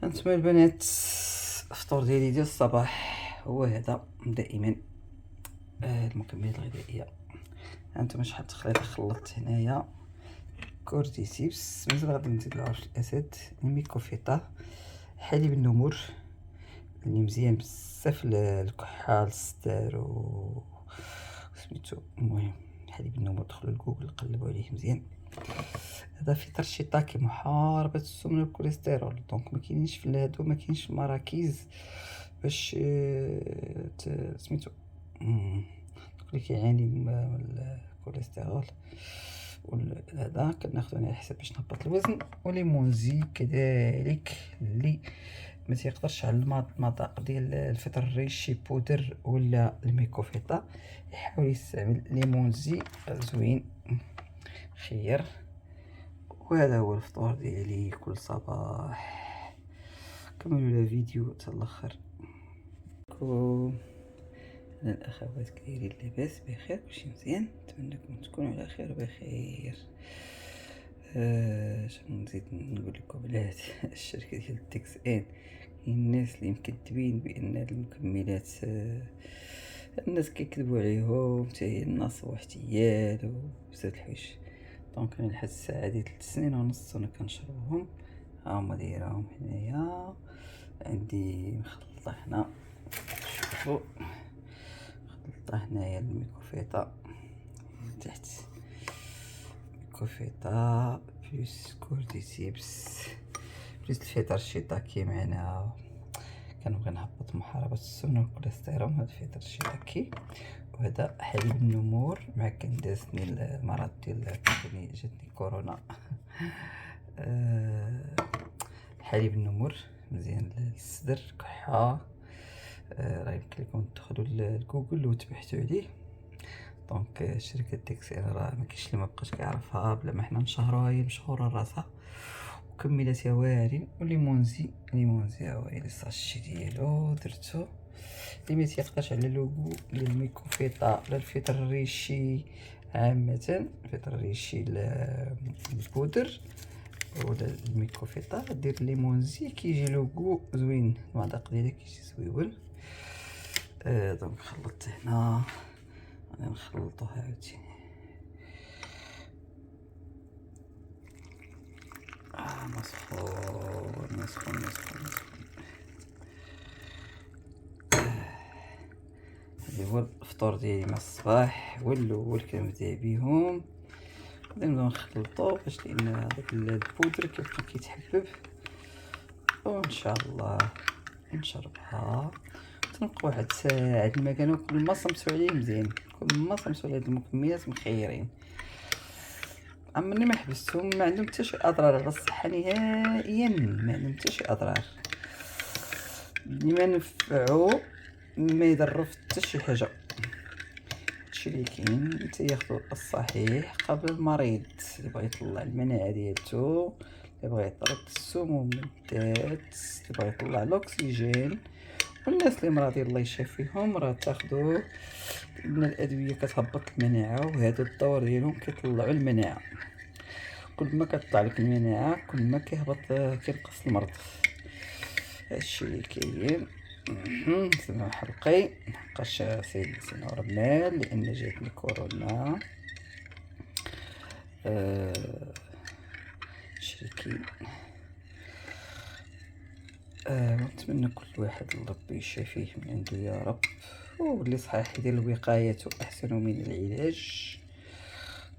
انتما البنات، الفطور ديالي ديال الصباح هو هذا دائما. المكملات الغذائيه. هانتوما شحال تخليط خلطت هنايا: كورتيسيبس، مازال غادي نزيد العرش الاسد، الميكوفيطا، حليب النمور اللي مزيان بزاف للكحال الصدار و سميتو. المهم حليب النمور، دخلوا لجوجل قلبوا عليه مزيان. هذا فطر شيطاكي محاربة السمنة والكوليسترول. دونك ما كاينينش في هادو، ما كاينش في المراكز باش سميتو اللي كيعاني من الكوليسترول هذا كناخذو على حساب باش نهبط الوزن. وليمونزي كذلك اللي ما تيقدرش على المذاق ديال الفطر الريشي بودر ولا الميكوفيطا، يحاول يستعمل ليمونزي زوين خير. وهذا هو الفطور ديالي كل صباح. كملوا الفيديو حتى الاخر. انا الاخوات كايرين لاباس بخير، كلشي مزيان، نتمنىكم تكونوا على خير وبخير. شنو نزيد نقول لكم على هاد الشركه ديال التكس ان؟ الناس اللي مكذبين بان هاد المكملات الناس كيكذبوا عليهم، حتى هي النصب واحتيال وبزاف الحوايج. دونك انا لحد الساعه ديال 3 سنين ونص وانا كنشربهم. ها هما دايرهم هنايا، عندي مخلطه هنا، شوفوا مخلطه هنايا الميكوفيطا تحت، ميكوفيطا بلس كورتيسيبس بلس الفطر الشيطاكي معنا. كنبغي نهبط محاربة السمنة والكوليسترول، هذا الفطر الشيطاكي. وهذا حليب النمور مع كان دازني المرض ديال جاتني كورونا. حليب النمور مزيان للصدر كحة. راه يمكن لكم تدخلوا لجوجل وتبحثوا عليه. دونك شركة تكسير راه مكاينش اللي مبقاش كيعرفها بلا ما حنا نشهروها، هي مشهورة راسها وكملاتها واعرين. وليمونزي ها هو الساشي ديالو درتو. اللي ما تيقدرش على اللوغو ديال الميكوفيطا ولا الفطر الريشي عامة، الفطر الريشي البودر ولا الميكوفيطا، دير ليمونزي كيجي لوغو زوين، المذاق ديالها كيجي زويون. دونك خلطت هنا، غادي نخلطوها عاوتاني. مسخون. هذا هو الفطور ديالي مع الصباح، هو الاول كنبدا بيهم. غادي نبداو نخلطو باش لان هذاك البودر كيبقى كيتحبب، وان شاء الله نشربها. تنبقى واحد ساعة المكان، كل ما صمتو عليه مزيان، كل ما صمتو على هاد المكملات مخيرين. عمرني ما حبستهم، ما عندهم حتى شي اضرار على الصحه نهائيا، ما عندهم حتى شي اضرار، ديما نفعوا، ما يضروا في حتى شي حاجه. هادشي اللي كاين، تياخذوا الصحيح قبل المريض اللي بغى يطلع المناعه ديالته، اللي بغى يطرد السموم من الذات، اللي بغى يطلع الاكسجين. والناس اللي مرضين الله يشافيهم راه تاخذوا من الادويه كتهبط المناعه، وهذا الدور ديالهم كيطلعوا المناعه. كل ما كتطلع لك المناعه كل ما كيهبط كينقص المرض. هادشي اللي كاين. سمعوا حلقي حقاش سيدي سنور المال لان جاتني كورونا. هادشي اللي كاين. نتمنى كل واحد ربي يشافيه من عنده يا رب، واللي صحيح يدير الوقاية احسن من العلاج.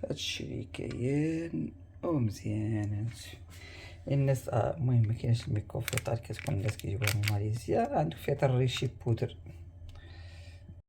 هادشي اللي كاين ومزيان. الناس المهم ما كاينش الميكروفيطار، كتكون الناس كيجيبوها من ماليزيا، عنده فطر ريشي بودر.